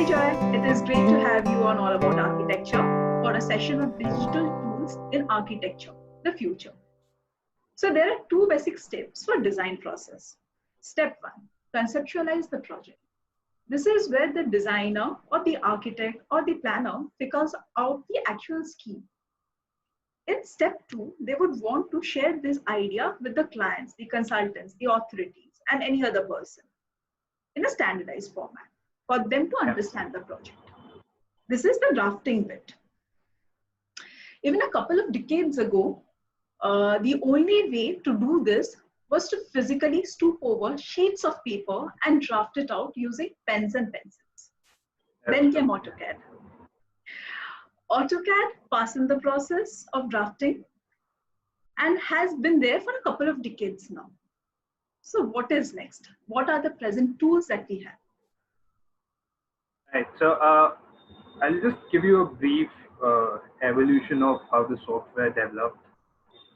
Joy, it is great to have you on All About Architecture for a session of digital tools in architecture, the future. So there are two basic steps for design process. Step 1, conceptualize the project. This is where the designer or the architect or the planner figures out the actual scheme. In step 2, they would want to share this idea with the clients, the consultants, the authorities, and any other person in a standardized format for them to understand the project. This is the drafting bit. Even a couple of decades ago, the only way to do this was to physically stoop over sheets of paper and draft it out using pens and pencils. Then came AutoCAD. AutoCAD fastened the process of drafting and has been there for a couple of decades now. So what is next? What are the present tools that we have? Right. So I'll just give you a brief evolution of how the software developed.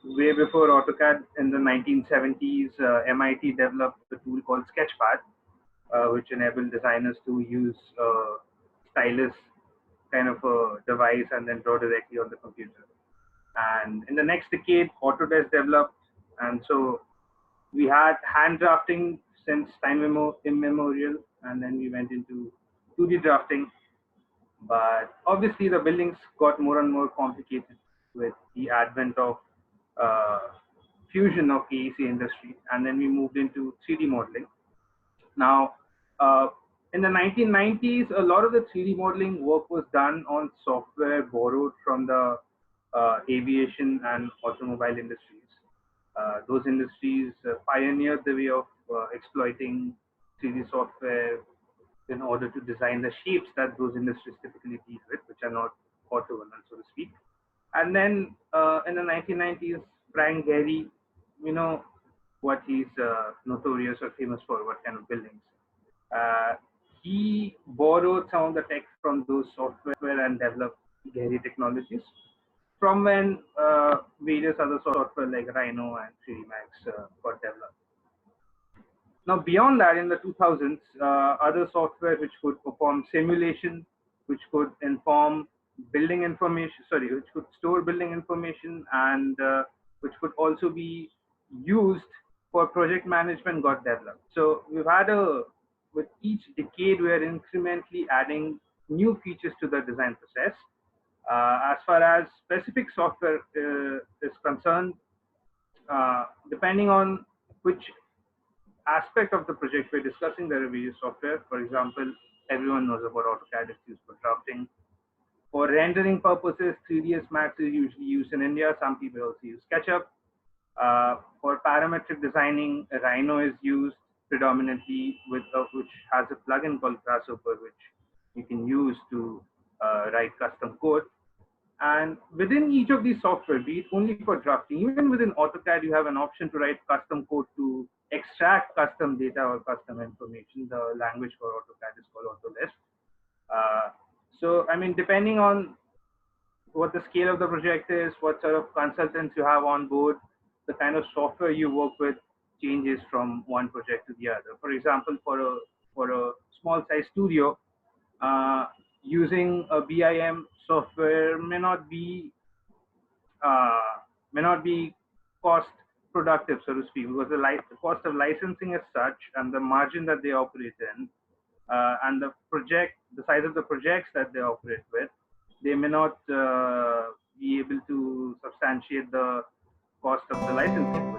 Way before AutoCAD in the 1970s, MIT developed a tool called Sketchpad, which enabled designers to use stylus kind of a device and then draw directly on the computer. And in the next decade, Autodesk developed, and so we had hand drafting since time immemorial, and then we went into 2D drafting. But obviously, the buildings got more and more complicated with the advent of fusion of AEC industry, and then we moved into 3D modeling. Now, in the 1990s, a lot of the 3D modeling work was done on software borrowed from the aviation and automobile industries. Those industries pioneered the way of exploiting 3D software in order to design the shapes that those industries typically deal with, which are not orthogonal, so to speak. And then in the 1990s, Frank Gehry, you know what he's notorious or famous for, what kind of buildings. He borrowed some of the tech from those software and developed Gehry technologies, from when various other software like Rhino and 3D Max got developed. Now, beyond that, in the 2000s, other software which could perform simulation, which could inform building information, which could store building information, and which could also be used for project management got developed. So we've had with each decade, we are incrementally adding new features to the design process. As far as specific software is concerned, depending on which aspect of the project we're discussing, there are various software. For example, everyone knows about AutoCAD. It's used for drafting. For rendering purposes, 3ds Max is usually used in India. Some people also use SketchUp. For parametric designing, Rhino is used predominantly, which has a plugin called Grasshopper, which you can use to write custom code. And within each of these software, be it only for drafting, even within AutoCAD, you have an option to write custom code to extract custom data or custom information. The language for AutoCAD is called Autodesk. So, I mean, depending on what the scale of the project is, what sort of consultants you have on board, the kind of software you work with changes from one project to the other. For example, for a small size studio, using a BIM software may not be cost productive, so to speak, because the cost of licensing is such, and the margin that they operate in, and the size of the projects that they operate with, they may not be able to substantiate the cost of the licensing.